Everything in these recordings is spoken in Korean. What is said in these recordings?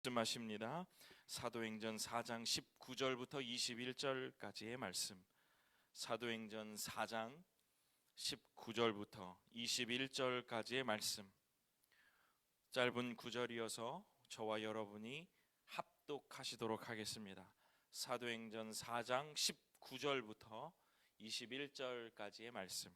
말씀하십니다. 사도행전 4장 19절부터 21절까지의 말씀. 사도행전 4장 19절부터 21절까지의 말씀. 짧은 구절이어서 저와 여러분이 합독하시도록 하겠습니다. 사도행전 4장 19절부터 21절까지의 말씀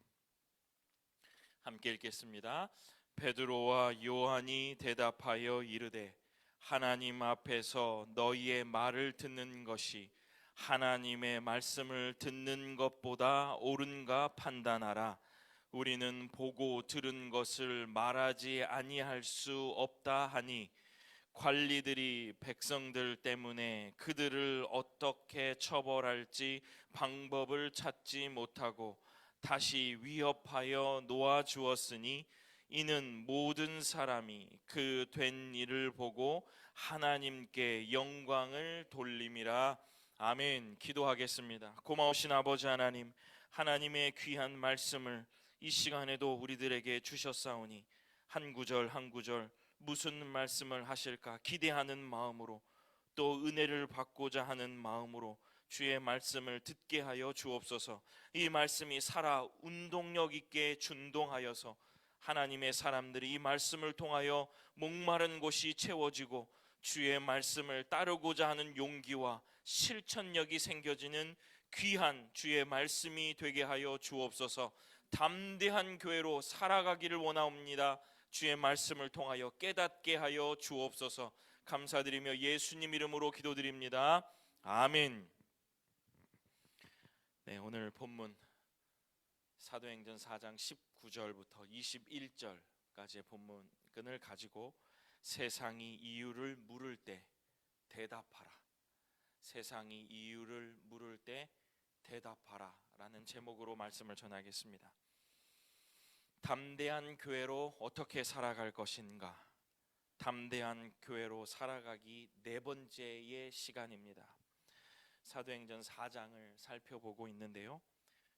함께 읽겠습니다. 베드로와 요한이 대답하여 이르되 하나님 앞에서 너희의 말을 듣는 것이 하나님의 말씀을 듣는 것보다 옳은가 판단하라. 우리는 보고 들은 것을 말하지 아니할 수 없다 하니 관리들이 백성들 때문에 그들을 어떻게 처벌할지 방법을 찾지 못하고 다시 위협하여 놓아 주었으니 이는 모든 사람이 그 된 일을 보고 하나님께 영광을 돌림이라. 아멘. 기도하겠습니다. 고마우신 아버지 하나님, 하나님의 귀한 말씀을 이 시간에도 우리들에게 주셨사오니 한 구절 한 구절 무슨 말씀을 하실까 기대하는 마음으로, 또 은혜를 받고자 하는 마음으로 주의 말씀을 듣게 하여 주옵소서. 이 말씀이 살아 운동력 있게 준동하여서 하나님의 사람들이 이 말씀을 통하여 목마른 곳이 채워지고 주의 말씀을 따르고자 하는 용기와 실천력이 생겨지는 귀한 주의 말씀이 되게 하여 주옵소서. 담대한 교회로 살아가기를 원하옵니다. 주의 말씀을 통하여 깨닫게 하여 주옵소서. 감사드리며 예수님 이름으로 기도드립니다. 아멘. 네, 오늘 본문 사도행전 4장 19절부터 21절까지의 본문을 가지고 세상이 이유를 물을 때 대답하라. 세상이 이유를 물을 때 대답하라 라는 제목으로 말씀을 전하겠습니다. 담대한 교회로 어떻게 살아갈 것인가? 담대한 교회로 살아가기 네 번째의 시간입니다. 사도행전 4장을 살펴보고 있는데요,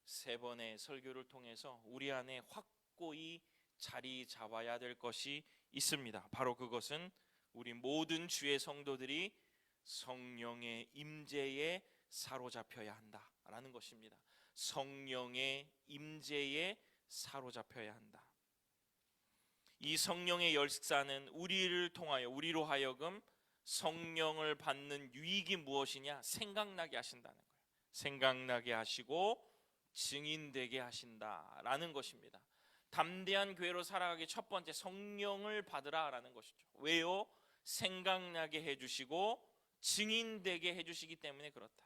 세 번의 설교를 통해서 우리 안에 확고히 자리 잡아야 될 것이 있습니다. 바로 그것은 우리 모든 주의 성도들이 성령의 임재에 사로잡혀야 한다라는 것입니다. 성령의 임재에 사로잡혀야 한다. 이 성령의 열사는 우리를 통하여, 우리로 하여금 성령을 받는 유익이 무엇이냐 생각나게 하신다는 거예요. 생각나게 하시고 증인되게 하신다라는 것입니다. 담대한 교회로 살아가기 첫 번째, 성령을 받으라라는 것이죠. 왜요? 생각나게 해주시고 증인되게 해주시기 때문에 그렇다.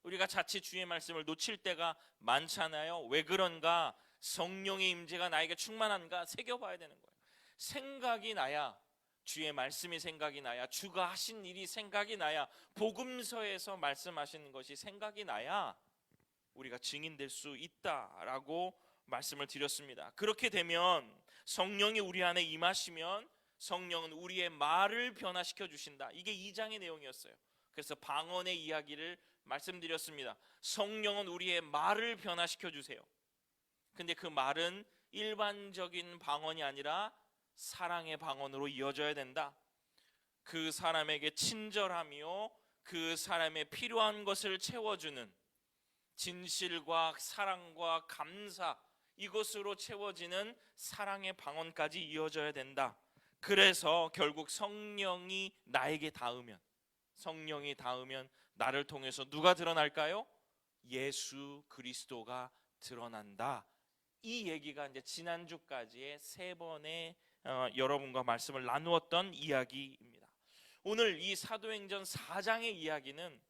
우리가 자칫 주의 말씀을 놓칠 때가 많잖아요. 왜 그런가? 성령의 임재가 나에게 충만한가 새겨봐야 되는 거예요. 생각이 나야, 주의 말씀이 생각이 나야, 주가 하신 일이 생각이 나야, 복음서에서 말씀하시는 것이 생각이 나야 우리가 증인될 수 있다라고 말씀을 드렸습니다. 그렇게 되면 성령이 우리 안에 임하시면 성령은 우리의 말을 변화시켜 주신다. 이게 2장의 내용이었어요. 그래서 방언의 이야기를 말씀드렸습니다. 성령은 우리의 말을 변화시켜 주세요. 근데 그 말은 일반적인 방언이 아니라 사랑의 방언으로 이어져야 된다. 그 사람에게 친절하며 그 사람의 필요한 것을 채워주는 진실과 사랑과 감사, 이것으로 채워지는 사랑의 방언까지 이어져야 된다. 그래서 결국 성령이 나에게 닿으면, 성령이 닿으면 나를 통해서 누가 드러날까요? 예수 그리스도가 드러난다. 이 얘기가 이제 지난주까지의 세 번의 여러분과 말씀을 나누었던 이야기입니다. 오늘 이 사도행전 4장의 이야기는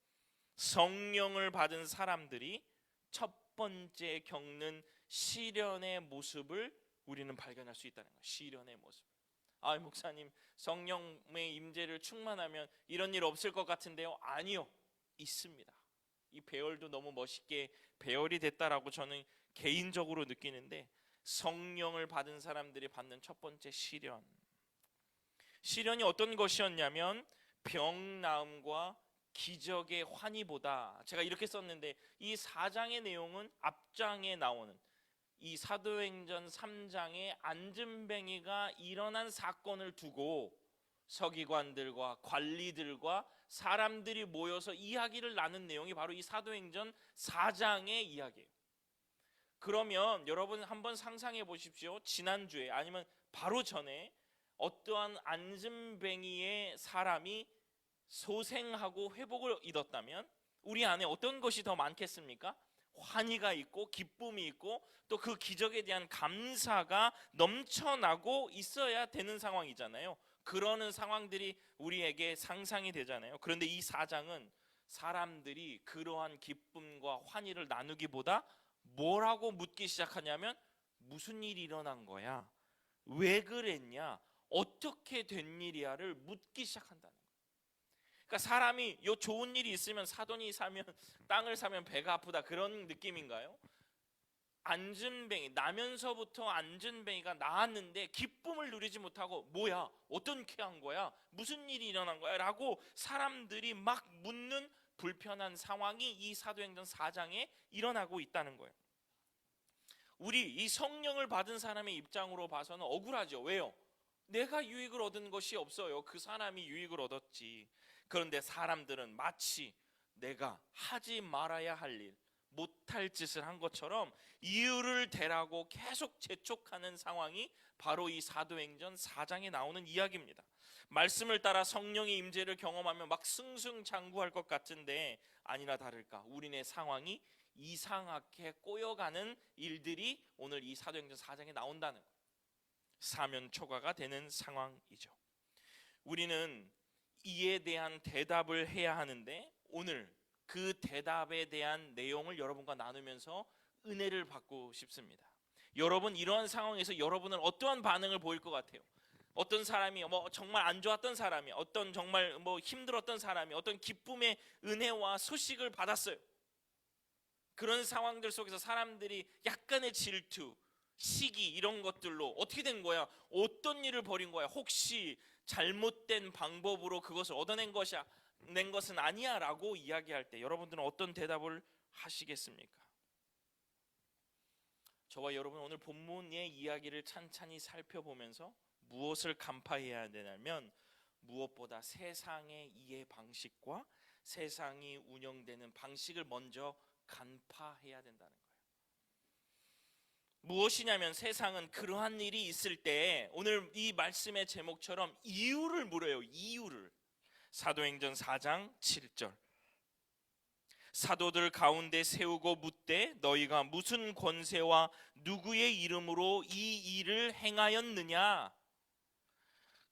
성령을 받은 사람들이 첫 번째 겪는 시련의 모습을 우리는 발견할 수 있다는 거예요. 시련의 모습. 목사님, 성령의 임재를 충만하면 이런 일 없을 것 같은데요. 아니요, 있습니다. 이 배열도 너무 멋있게 배열이 됐다라고 저는 개인적으로 느끼는데, 성령을 받은 사람들이 받는 첫 번째 시련이 어떤 것이었냐면 병 나음과 기적의 환희보다, 제가 이렇게 썼는데 이 4장의 내용은 앞장에 나오는 이 사도행전 3장의 안진뱅이가 일어난 사건을 두고 서기관들과 관리들과 사람들이 모여서 이야기를 나눈 내용이 바로 이 사도행전 4장의 이야기예요. 그러면 여러분 한번 상상해 보십시오. 지난주에 아니면 바로 전에 어떠한 안진뱅이의 사람이 소생하고 회복을 얻었다면 우리 안에 어떤 것이 더 많겠습니까? 환희가 있고 기쁨이 있고 또 그 기적에 대한 감사가 넘쳐나고 있어야 되는 상황이잖아요. 그러는 상황들이 우리에게 상상이 되잖아요. 그런데 이 4장은 사람들이 그러한 기쁨과 환희를 나누기보다 뭐라고 묻기 시작하냐면 무슨 일이 일어난 거야? 왜 그랬냐? 어떻게 된 일이야를 묻기 시작한다는 거예요. 그러니까 사람이 요 좋은 일이 있으면 사돈이 사면 땅을 사면 배가 아프다 그런 느낌인가요? 안진뱅이 나면서부터 안진뱅이가 나았는데 기쁨을 누리지 못하고 뭐야? 어떻게 한 거야? 무슨 일이 일어난 거야? 라고 사람들이 막 묻는 불편한 상황이 이 사도행전 4장에 일어나고 있다는 거예요. 우리 이 성령을 받은 사람의 입장으로 봐서는 억울하죠. 왜요? 내가 유익을 얻은 것이 없어요. 그 사람이 유익을 얻었지. 그런데 사람들은 마치 내가 하지 말아야 할 일, 못할 짓을 한 것처럼 이유를 대라고 계속 재촉하는 상황이 바로 이 사도행전 4장에 나오는 이야기입니다. 말씀을 따라 성령의 임재를 경험하면 막 승승장구할 것 같은데 아니나 다를까 우리네 상황이 이상하게 꼬여가는 일들이 오늘 이 사도행전 4장에 나온다는 거예요. 사면 초과가 되는 상황이죠. 우리는 이에 대한 대답을 해야 하는데 오늘 그 대답에 대한 내용을 여러분과 나누면서 은혜를 받고 싶습니다. 여러분 이러한 상황에서 여러분은 어떠한 반응을 보일 것 같아요? 어떤 사람이 정말 안 좋았던 사람이 어떤 정말 힘들었던 사람이 어떤 기쁨의 은혜와 소식을 받았어요. 그런 상황들 속에서 사람들이 약간의 질투, 시기 이런 것들로 어떻게 된 거야? 어떤 일을 벌인 거야? 혹시 잘못된 방법으로 그것을 얻어낸 것이야? 낸 것은 아니야 라고 이야기할 때 여러분들은 어떤 대답을 하시겠습니까? 저와 여러분 오늘 본문의 이야기를 찬찬히 살펴보면서 무엇을 간파해야 되냐면 무엇보다 세상의 이해 방식과 세상이 운영되는 방식을 먼저 간파해야 된다는 거예요. 무엇이냐면 세상은 그러한 일이 있을 때 오늘 이 말씀의 제목처럼 이유를 물어요. 이유를. 사도행전 4장 7절 사도들 가운데 세우고 묻되 너희가 무슨 권세와 누구의 이름으로 이 일을 행하였느냐.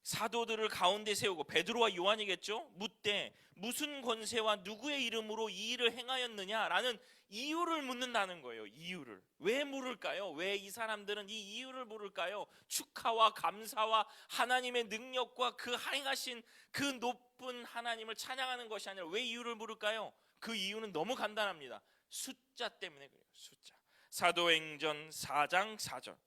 사도들을 가운데 세우고 베드로와 요한이겠죠. 묻되 무슨 권세와 누구의 이름으로 이 일을 행하였느냐라는 이유를 묻는다는 거예요. 이유를. 왜 물을까요? 왜 이 사람들은 이 이유를 물을까요? 축하와 감사와 하나님의 능력과 그 행하신 그 높은 하나님을 찬양하는 것이 아니라 왜 이유를 물을까요? 그 이유는 너무 간단합니다. 숫자 때문에 그래요. 숫자. 사도행전 4장 4절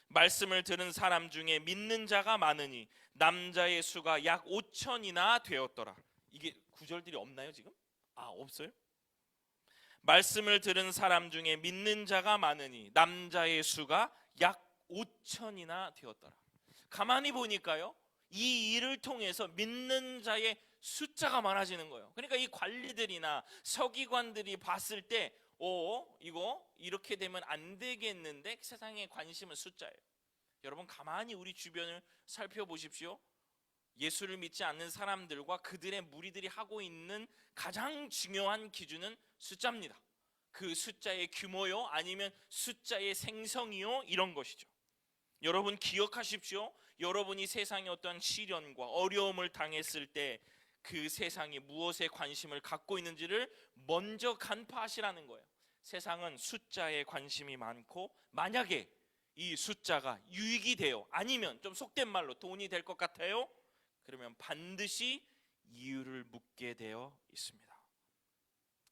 말씀을 들은 사람 중에 믿는 자가 많으니 남자의 수가 약 5천이나 되었더라. 이게 구절들이 없나요 지금? 없어요? 말씀을 들은 사람 중에 믿는 자가 많으니 남자의 수가 약 5천이나 되었더라. 가만히 보니까요 이 일을 통해서 믿는 자의 숫자가 많아지는 거예요. 그러니까 이 관리들이나 서기관들이 봤을 때 이거 이렇게 되면 안 되겠는데 세상의 관심은 숫자예요. 여러분 가만히 우리 주변을 살펴보십시오. 예수를 믿지 않는 사람들과 그들의 무리들이 하고 있는 가장 중요한 기준은 숫자입니다. 그 숫자의 규모요 아니면 숫자의 생성이요 이런 것이죠. 여러분 기억하십시오. 여러분이 세상에 어떤 시련과 어려움을 당했을 때 그 세상이 무엇에 관심을 갖고 있는지를 먼저 간파하시라는 거예요. 세상은 숫자에 관심이 많고 만약에 이 숫자가 유익이 돼요 아니면 좀 속된 말로 돈이 될 것 같아요 그러면 반드시 이유를 묻게 되어 있습니다.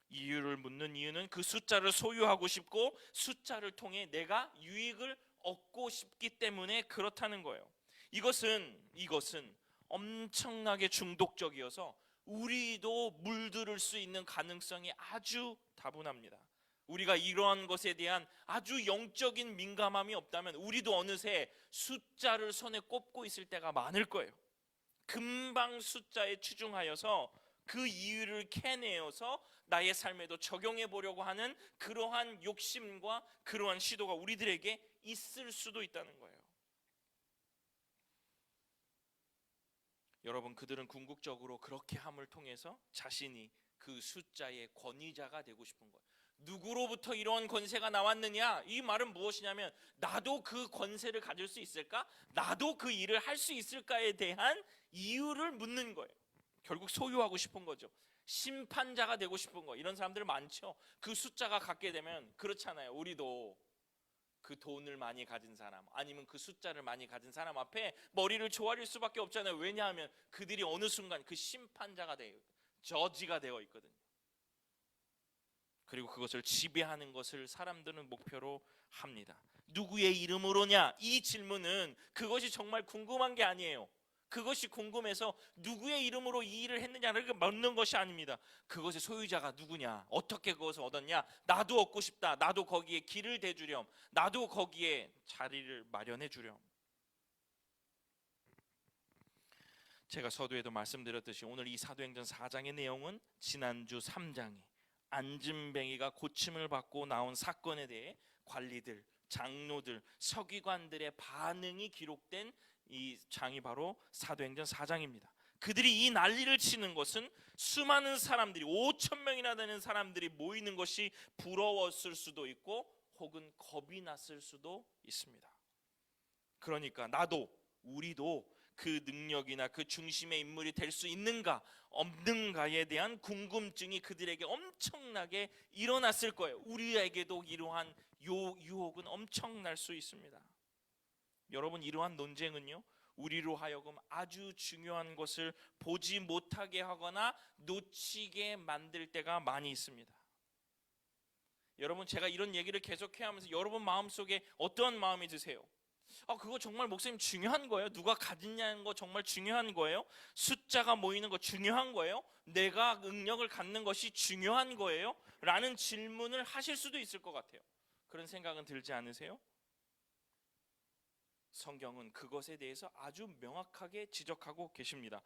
이유를 묻는 이유는 그 숫자를 소유하고 싶고 숫자를 통해 내가 유익을 얻고 싶기 때문에 그렇다는 거예요. 이것은 엄청나게 중독적이어서 우리도 물들을 수 있는 가능성이 아주 다분합니다. 우리가 이러한 것에 대한 아주 영적인 민감함이 없다면 우리도 어느새 숫자를 손에 꼽고 있을 때가 많을 거예요. 금방 숫자에 치중하여서 그 이유를 캐내어서 나의 삶에도 적용해 보려고 하는 그러한 욕심과 그러한 시도가 우리들에게 있을 수도 있다는 거예요. 여러분, 그들은 궁극적으로 그렇게 함을 통해서 자신이 그 숫자의 권위자가 되고 싶은 거예요. 누구로부터 이런 권세가 나왔느냐? 이 말은 무엇이냐면 나도 그 권세를 가질 수 있을까? 나도 그 일을 할 수 있을까에 대한 이유를 묻는 거예요. 결국 소유하고 싶은 거죠. 심판자가 되고 싶은 거. 이런 사람들 많죠. 그 숫자가 갖게 되면 그렇잖아요. 우리도 그 돈을 많이 가진 사람 아니면 그 숫자를 많이 가진 사람 앞에 머리를 조아릴 수밖에 없잖아요. 왜냐하면 그들이 어느 순간 그 심판자가 되어 저지가 되어 있거든요. 그리고 그것을 지배하는 것을 사람들은 목표로 합니다. 누구의 이름으로냐? 이 질문은 그것이 정말 궁금한 게 아니에요. 그것이 궁금해서 누구의 이름으로 이 일을 했느냐를 묻는 것이 아닙니다. 그것의 소유자가 누구냐? 어떻게 그것을 얻었냐? 나도 얻고 싶다. 나도 거기에 길을 대주렴. 나도 거기에 자리를 마련해 주렴. 제가 서두에도 말씀드렸듯이 오늘 이 사도행전 4장의 내용은 지난주 3장에 안진뱅이가 고침을 받고 나온 사건에 대해 관리들, 장로들, 서기관들의 반응이 기록된 이 장이 바로 사도행전 4장입니다. 그들이 이 난리를 치는 것은 수많은 사람들이 5천 명이나 되는 사람들이 모이는 것이 부러웠을 수도 있고 혹은 겁이 났을 수도 있습니다. 그러니까 나도 우리도 그 능력이나 그 중심의 인물이 될 수 있는가 없는가에 대한 궁금증이 그들에게 엄청나게 일어났을 거예요. 우리에게도 이러한 유혹은 엄청날 수 있습니다. 여러분, 이러한 논쟁은요 우리로 하여금 아주 중요한 것을 보지 못하게 하거나 놓치게 만들 때가 많이 있습니다. 여러분, 제가 이런 얘기를 계속해야 하면서 여러분 마음속에 어떤 마음이 드세요? 그거 정말 목사님 중요한 거예요? 누가 가졌냐는 거 정말 중요한 거예요? 숫자가 모이는 거 중요한 거예요? 내가 능력을 갖는 것이 중요한 거예요? 라는 질문을 하실 수도 있을 것 같아요. 그런 생각은 들지 않으세요? 성경은 그것에 대해서 아주 명확하게 지적하고 계십니다.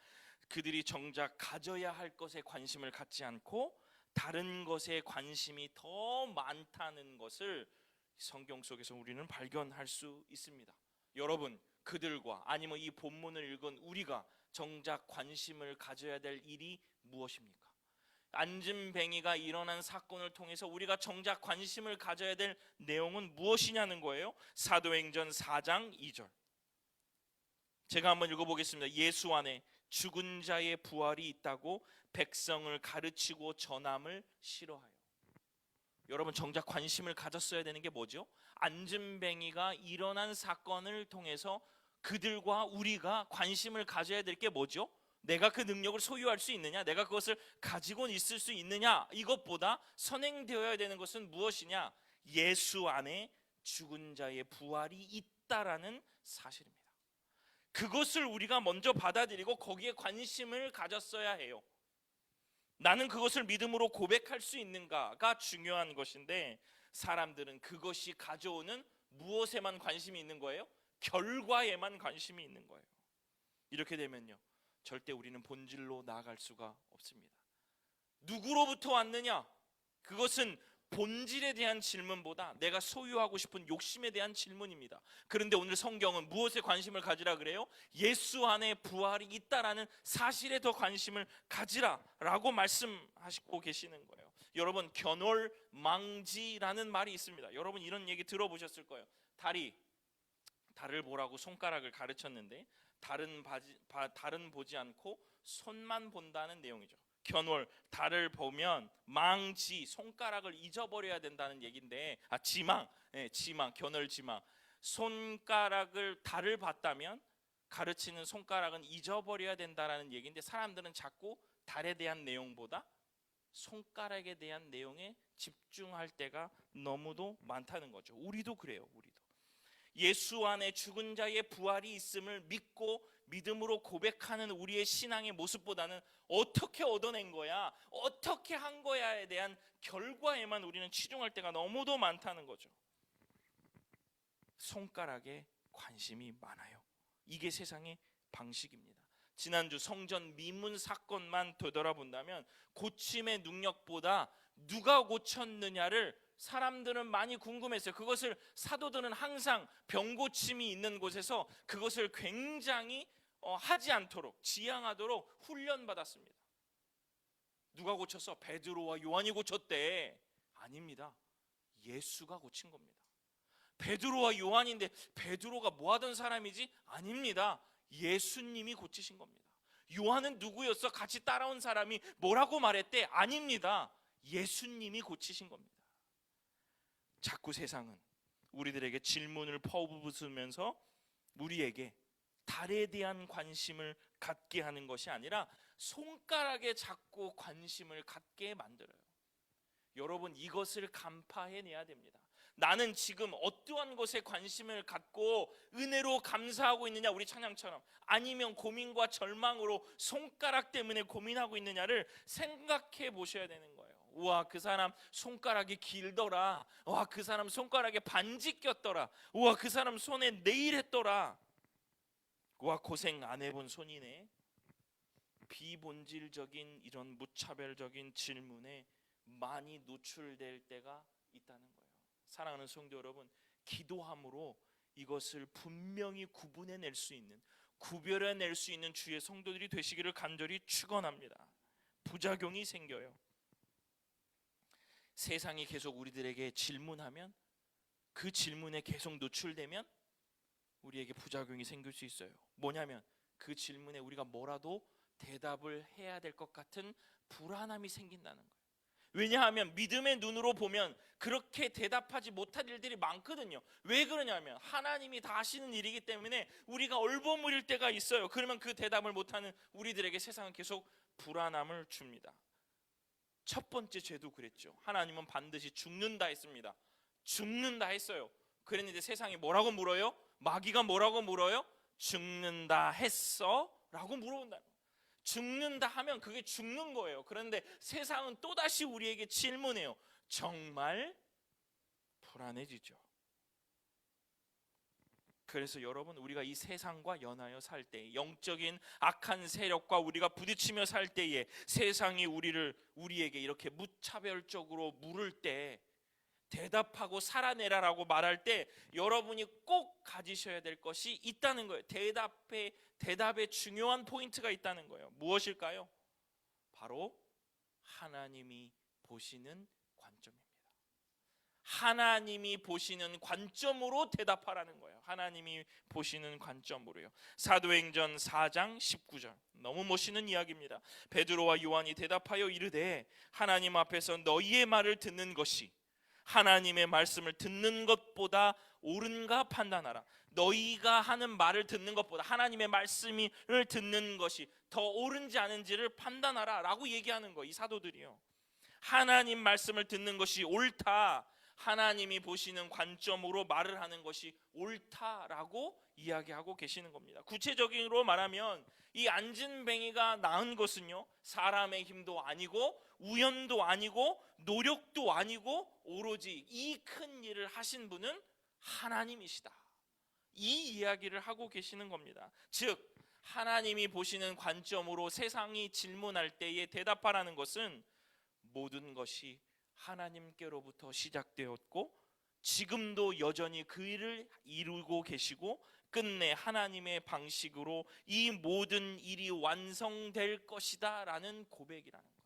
그들이 정작 가져야 할 것에 관심을 갖지 않고 다른 것에 관심이 더 많다는 것을 성경 속에서 우리는 발견할 수 있습니다. 여러분, 그들과 아니면 이 본문을 읽은 우리가 정작 관심을 가져야 될 일이 무엇입니까? 안진뱅이가 일어난 사건을 통해서 우리가 정작 관심을 가져야 될 내용은 무엇이냐는 거예요. 사도행전 4장 2절 제가 한번 읽어보겠습니다. 예수 안에 죽은 자의 부활이 있다고 백성을 가르치고 전함을 싫어하여. 여러분, 정작 관심을 가졌어야 되는 게 뭐죠? 안진뱅이가 일어난 사건을 통해서 그들과 우리가 관심을 가져야 될 게 뭐죠? 내가 그 능력을 소유할 수 있느냐? 내가 그것을 가지고 있을 수 있느냐? 이것보다 선행되어야 되는 것은 무엇이냐? 예수 안에 죽은 자의 부활이 있다라는 사실입니다. 그것을 우리가 먼저 받아들이고 거기에 관심을 가졌어야 해요. 나는 그것을 믿음으로 고백할 수 있는가가 중요한 것인데 사람들은 그것이 가져오는 무엇에만 관심이 있는 거예요? 결과에만 관심이 있는 거예요. 이렇게 되면요 절대 우리는 본질로 나아갈 수가 없습니다. 누구로부터 왔느냐? 그것은 본질에 대한 질문보다 내가 소유하고 싶은 욕심에 대한 질문입니다. 그런데 오늘 성경은 무엇에 관심을 가지라 그래요? 예수 안에 부활이 있다라는 사실에 더 관심을 가지라라고 말씀하시고 계시는 거예요. 여러분, 견월망지라는 말이 있습니다. 여러분 이런 얘기 들어보셨을 거예요. 달을 보라고 손가락을 가르쳤는데 달은 보지 않고 손만 본다는 내용이죠. 견월, 달을 보면 망지, 손가락을 잊어버려야 된다는 얘기인데 지망, 견월 지망. 달을 봤다면 가르치는 손가락은 잊어버려야 된다는 얘기인데 사람들은 자꾸 달에 대한 내용보다 손가락에 대한 내용에 집중할 때가 너무도 많다는 거죠. 우리도 그래요. 우리도 예수 안에 죽은 자의 부활이 있음을 믿고 믿음으로 고백하는 우리의 신앙의 모습보다는 어떻게 얻어낸 거야, 어떻게 한 거야에 대한 결과에만 우리는 치중할 때가 너무도 많다는 거죠. 손가락에 관심이 많아요. 이게 세상의 방식입니다. 지난주 성전 미문 사건만 되돌아본다면 고침의 능력보다 누가 고쳤느냐를 사람들은 많이 궁금했어요. 그것을 사도들은 항상 병고침이 있는 곳에서 그것을 굉장히 하지 않도록 지양하도록 훈련받았습니다. 누가 고쳤어? 베드로와 요한이 고쳤대. 아닙니다. 예수가 고친 겁니다. 베드로와 요한인데 베드로가 뭐 하던 사람이지? 아닙니다. 예수님이 고치신 겁니다. 요한은 누구였어? 같이 따라온 사람이 뭐라고 말했대? 아닙니다. 예수님이 고치신 겁니다. 자꾸 세상은 우리들에게 질문을 퍼부으면서 우리에게 달에 대한 관심을 갖게 하는 것이 아니라 손가락에 자꾸 관심을 갖게 만들어요. 여러분, 이것을 간파해내야 됩니다. 나는 지금 어떠한 것에 관심을 갖고 은혜로 감사하고 있느냐, 우리 찬양처럼, 아니면 고민과 절망으로 손가락 때문에 고민하고 있느냐를 생각해 보셔야 되는 거예요. 우와, 그 사람 손가락이 길더라. 와, 그 사람 손가락에 반지 꼈더라. 우와, 그 사람 손에 네일 했더라. 와, 고생 안 해본 손이네. 비본질적인 이런 무차별적인 질문에 많이 노출될 때가 있다는 거예요. 사랑하는 성도 여러분, 기도함으로 이것을 분명히 구분해낼 수 있는, 구별해낼 수 있는 주의 성도들이 되시기를 간절히 축원합니다. 부작용이 생겨요. 세상이 계속 우리들에게 질문하면, 그 질문에 계속 노출되면 우리에게 부작용이 생길 수 있어요. 뭐냐면 그 질문에 우리가 뭐라도 대답을 해야 될 것 같은 불안함이 생긴다는 거예요. 왜냐하면 믿음의 눈으로 보면 그렇게 대답하지 못할 일들이 많거든요. 왜 그러냐면 하나님이 다 하시는 일이기 때문에 우리가 얼버무릴 때가 있어요. 그러면 그 대답을 못하는 우리들에게 세상은 계속 불안함을 줍니다. 첫 번째 죄도 그랬죠. 하나님은 반드시 죽는다 했습니다. 죽는다 했어요. 그랬는데 세상이 뭐라고 물어요? 마귀가 뭐라고 물어요? 죽는다 했어? 라고 물어본다는 거예요. 죽는다 하면 그게 죽는 거예요. 그런데 세상은 또다시 우리에게 질문해요. 정말 불안해지죠. 그래서 여러분, 우리가 이 세상과 연하여 살 때, 영적인 악한 세력과 우리가 부딪히며 살 때에 세상이 우리에게 이렇게 무차별적으로 물을 때, 대답하고 살아내라라고 말할 때 여러분이 꼭 가지셔야 될 것이 있다는 거예요. 대답에 중요한 포인트가 있다는 거예요. 무엇일까요? 바로 하나님이 보시는 관점입니다. 하나님이 보시는 관점으로 대답하라는 거예요. 하나님이 보시는 관점으로요. 사도행전 4장 19절, 너무 멋있는 이야기입니다. 베드로와 요한이 대답하여 이르되 하나님 앞에서 너희의 말을 듣는 것이 하나님의 말씀을 듣는 것보다 옳은가 판단하라. 너희가 하는 말을 듣는 것보다 하나님의 말씀을 듣는 것이 더 옳은지 아닌지를 판단하라 라고 얘기하는 거예요. 이 사도들이요. 하나님 말씀을 듣는 것이 옳다, 하나님이 보시는 관점으로 말을 하는 것이 옳다라고 이야기하고 계시는 겁니다. 구체적으로 말하면 이 안진뱅이가 낳은 것은요, 사람의 힘도 아니고 우연도 아니고 노력도 아니고 오로지 이 큰 일을 하신 분은 하나님이시다, 이 이야기를 하고 계시는 겁니다. 즉 하나님이 보시는 관점으로 세상이 질문할 때에 대답하라는 것은 모든 것이 하나님께로부터 시작되었고 지금도 여전히 그 일을 이루고 계시고 끝내 하나님의 방식으로 이 모든 일이 완성될 것이다 라는 고백이라는 거예요.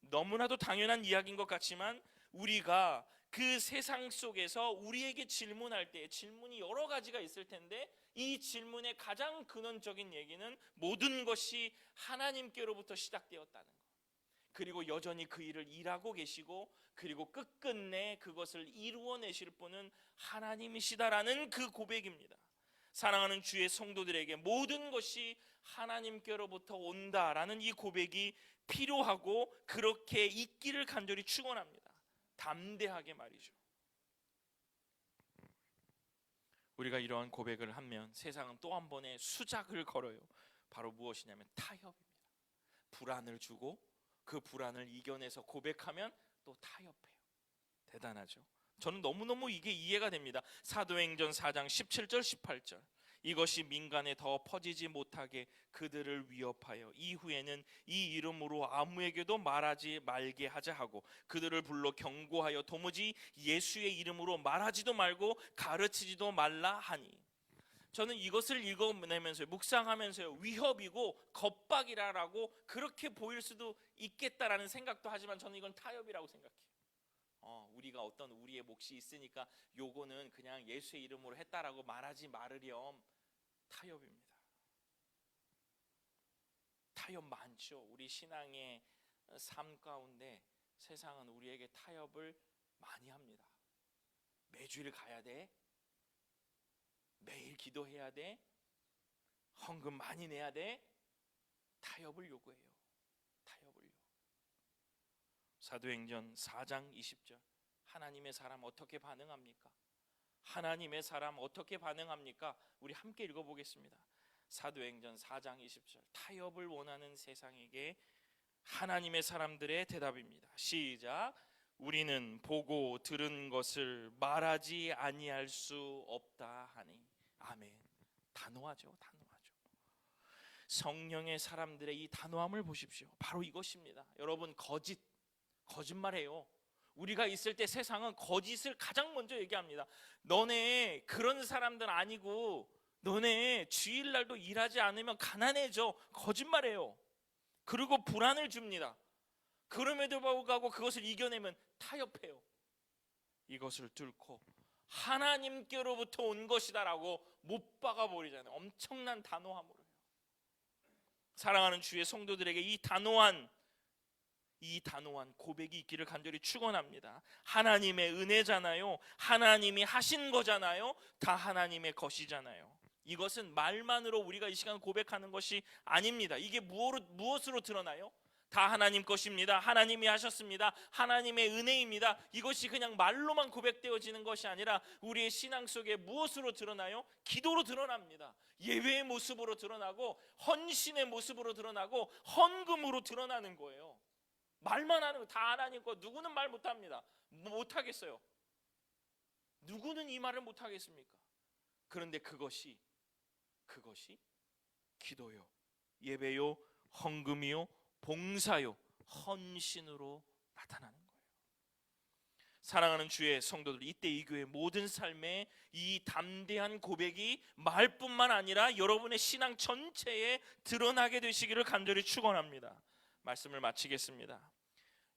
너무나도 당연한 이야기인 것 같지만 우리가 그 세상 속에서 우리에게 질문할 때 질문이 여러 가지가 있을 텐데 이 질문의 가장 근원적인 얘기는 모든 것이 하나님께로부터 시작되었다는 것, 그리고 여전히 그 일을 일하고 계시고 그리고 끝끝내 그것을 이루어내실 분은 하나님이시다라는 그 고백입니다. 사랑하는 주의 성도들에게 모든 것이 하나님께로부터 온다라는 이 고백이 필요하고 그렇게 있기를 간절히 축원합니다. 담대하게 말이죠. 우리가 이러한 고백을 하면 세상은 또 한 번의 수작을 걸어요. 바로 무엇이냐면 타협입니다. 불안을 주고 그 불안을 이겨내서 고백하면 또 타협해요. 대단하죠. 저는 너무너무 이게 이해가 됩니다. 사도행전 4장 17절 18절 이것이 민간에 더 퍼지지 못하게 그들을 위협하여 이후에는 이 이름으로 아무에게도 말하지 말게 하자 하고 그들을 불러 경고하여 도무지 예수의 이름으로 말하지도 말고 가르치지도 말라 하니. 저는 이것을 읽어내면서 묵상하면서요, 위협이고 겁박이라고 그렇게 보일 수도 있겠다라는 생각도 하지만 저는 이건 타협이라고 생각해요. 우리가 어떤 우리의 몫이 있으니까 요거는 그냥 예수의 이름으로 했다라고 말하지 말으렴. 타협입니다. 타협 많죠. 우리 신앙의 삶 가운데 세상은 우리에게 타협을 많이 합니다. 매주일 가야 돼, 매일 기도해야 돼, 헌금 많이 내야 돼. 타협을 요구해요. 타협을요. 사도행전 4장 20절. 하나님의 사람 어떻게 반응합니까? 하나님의 사람 어떻게 반응합니까? 우리 함께 읽어보겠습니다. 사도행전 4장 20절. 타협을 원하는 세상에게 하나님의 사람들의 대답입니다. 시작. 우리는 보고 들은 것을 말하지 아니할 수 없다 하니. 아멘. 단호하죠. 단호하죠. 성령의 사람들의 이 단호함을 보십시오. 바로 이것입니다. 여러분, 거짓말해요. 우리가 있을 때 세상은 거짓을 가장 먼저 얘기합니다. 너네 그런 사람들 아니고 너네 주일날도 일하지 않으면 가난해져. 거짓말해요. 그리고 불안을 줍니다. 그럼에도 불구하고 그것을 이겨내면 타협해요. 이것을 뚫고 하나님께로부터 온 것이다라고 못 박아버리잖아요. 엄청난 단호함으로요. 사랑하는 주의 성도들에게 이 단호한 고백이 있기를 간절히 축원합니다. 하나님의 은혜잖아요. 하나님이 하신 거잖아요. 다 하나님의 것이잖아요. 이것은 말만으로 우리가 이 시간 고백하는 것이 아닙니다. 이게 무엇으로 드러나요? 다 하나님 것입니다. 하나님이 하셨습니다. 하나님의 은혜입니다. 이것이 그냥 말로만 고백되어지는 것이 아니라 우리의 신앙 속에 무엇으로 드러나요? 기도로 드러납니다. 예배의 모습으로 드러나고 헌신의 모습으로 드러나고 헌금으로 드러나는 거예요. 말만 하는 거 다 하나님 거. 누구는 말 못합니다. 못하겠어요. 누구는 이 말을 못하겠습니까? 그런데 그것이 기도요, 예배요, 헌금이요, 봉사요, 헌신으로 나타나는 거예요. 사랑하는 주의 성도들, 이때 이 교회 모든 삶에 이 담대한 고백이 말뿐만 아니라 여러분의 신앙 전체에 드러나게 되시기를 간절히 축원합니다. 말씀을 마치겠습니다.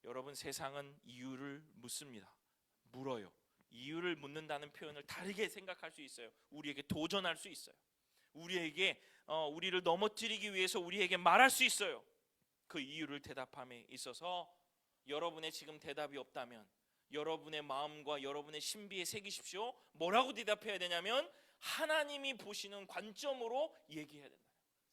여러분, 세상은 이유를 묻습니다. 물어요. 이유를 묻는다는 표현을 다르게 생각할 수 있어요. 우리에게 도전할 수 있어요. 우리를 넘어뜨리기 위해서 우리에게 말할 수 있어요. 그 이유를 대답함에 있어서 여러분의 지금 대답이 없다면 여러분의 마음과 여러분의 신비에 새기십시오. 뭐라고 대답해야 되냐면 하나님이 보시는 관점으로 얘기해야 된다.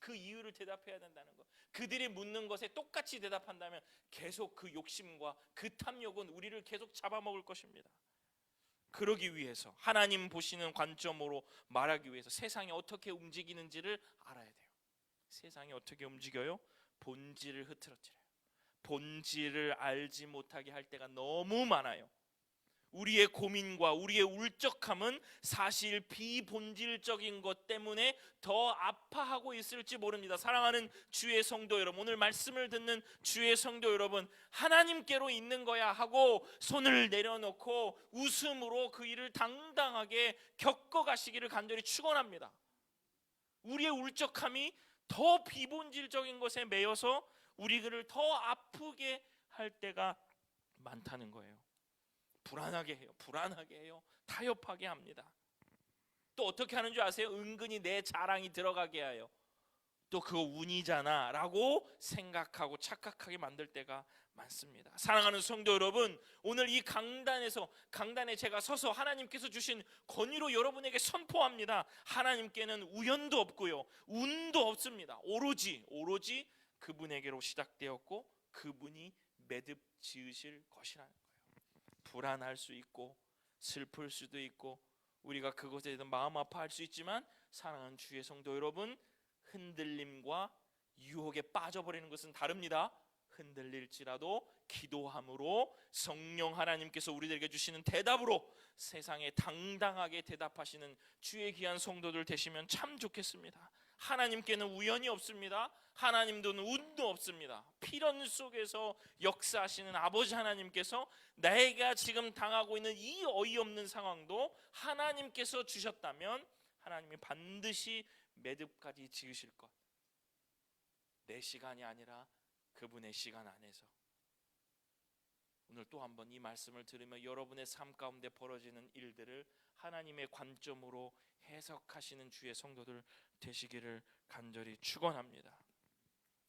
그 이유를 대답해야 된다는 것. 그들이 묻는 것에 똑같이 대답한다면 계속 그 욕심과 그 탐욕은 우리를 계속 잡아먹을 것입니다. 그러기 위해서 하나님 보시는 관점으로 말하기 위해서 세상이 어떻게 움직이는지를 알아야 돼요. 세상이 어떻게 움직여요? 본질을 흐트러뜨려요. 본질을 알지 못하게 할 때가 너무 많아요. 우리의 고민과 우리의 울적함은 사실 비본질적인 것 때문에 더 아파하고 있을지 모릅니다. 사랑하는 주의 성도 여러분, 오늘 말씀을 듣는 주의 성도 여러분, 하나님께로 있는 거야 하고 손을 내려놓고 웃음으로 그 일을 당당하게 겪어가시기를 간절히 축원합니다. 우리의 울적함이 더 비본질적인 것에 매여서 우리를 더 아프게 할 때가 많다는 거예요. 불안하게 해요. 타협하게 합니다. 또 어떻게 하는 줄 아세요? 은근히 내 자랑이 들어가게 해요. 또 그거 운이잖아 라고 생각하고 착각하게 만들 때가 많습니다. 사랑하는 성도 여러분, 오늘 이 강단에 제가 서서 하나님께서 주신 권위로 여러분에게 선포합니다. 하나님께는 우연도 없고요, 운도 없습니다. 오로지 그분에게로 시작되었고 그분이 매듭 지으실 것이라는 거예요. 불안할 수 있고 슬플 수도 있고 우리가 그것에 대해서 마음 아파할 수 있지만 사랑하는 주의 성도 여러분, 흔들림과 유혹에 빠져버리는 것은 다릅니다. 흔들릴지라도 기도함으로 성령 하나님께서 우리들에게 주시는 대답으로 세상에 당당하게 대답하시는 주의 귀한 성도들 되시면 참 좋겠습니다. 하나님께는 우연이 없습니다. 하나님도 운도 없습니다. 필연 속에서 역사하시는 아버지 하나님께서 내가 지금 당하고 있는 이 어이없는 상황도 하나님께서 주셨다면 하나님이 반드시 매듭까지 지으실 것. 내 시간이 아니라 그분의 시간 안에서. 오늘 또 한번 이 말씀을 들으며 여러분의 삶 가운데 벌어지는 일들을 하나님의 관점으로 해석하시는 주의 성도들 되시기를 간절히 축원합니다.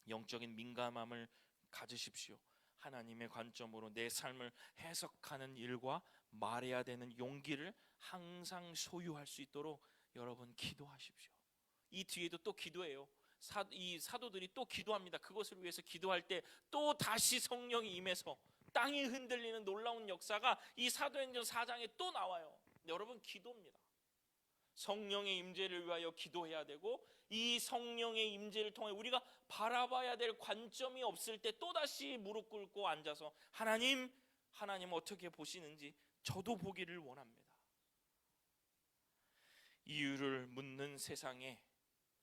영적인 민감함을 가지십시오. 하나님의 관점으로 내 삶을 해석하는 일과 말해야 되는 용기를 항상 소유할 수 있도록 여러분 기도하십시오. 이 뒤에도 또 기도해요. 이 사도들이 또 기도합니다. 그것을 위해서 기도할 때 또 다시 성령이 임해서 땅이 흔들리는 놀라운 역사가 이 사도행전 4장에 또 나와요. 여러분 기도입니다. 성령의 임재를 위하여 기도해야 되고 이 성령의 임재를 통해 우리가 바라봐야 될 관점이 없을 때 또다시 무릎 꿇고 앉아서 하나님 어떻게 보시는지 저도 보기를 원합니다. 이유를 묻는 세상에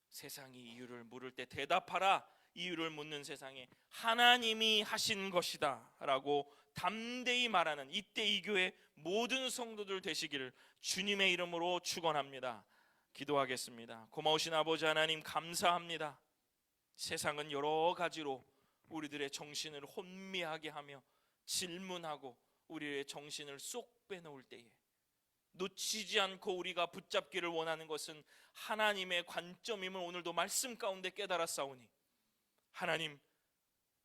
세상이 이유를 물을 때 대답하라. 이유를 묻는 세상에 하나님이 하신 것이다 라고 담대히 말하는 이때 이 교회 모든 성도들 되시기를 주님의 이름으로 축원합니다. 기도하겠습니다. 고마우신 아버지 하나님 감사합니다. 세상은 여러 가지로 우리들의 정신을 혼미하게 하며 질문하고 우리의 정신을 쏙 빼놓을 때에 놓치지 않고 우리가 붙잡기를 원하는 것은 하나님의 관점임을 오늘도 말씀 가운데 깨달았사오니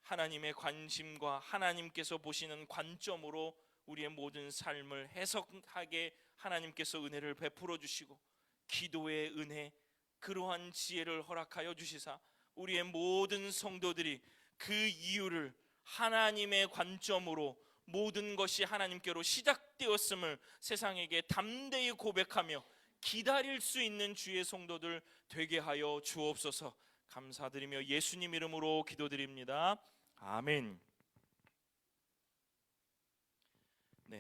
하나님의 관심과 하나님께서 보시는 관점으로 우리의 모든 삶을 해석하게 하나님께서 은혜를 베풀어 주시고 기도의 은혜 그러한 지혜를 허락하여 주시사 우리의 모든 성도들이 그 이유를 하나님의 관점으로 모든 것이 하나님께로 시작되었음을 세상에게 담대히 고백하며 기다릴 수 있는 주의 성도들 되게 하여 주옵소서. 감사드리며 예수님 이름으로 기도드립니다. 아멘.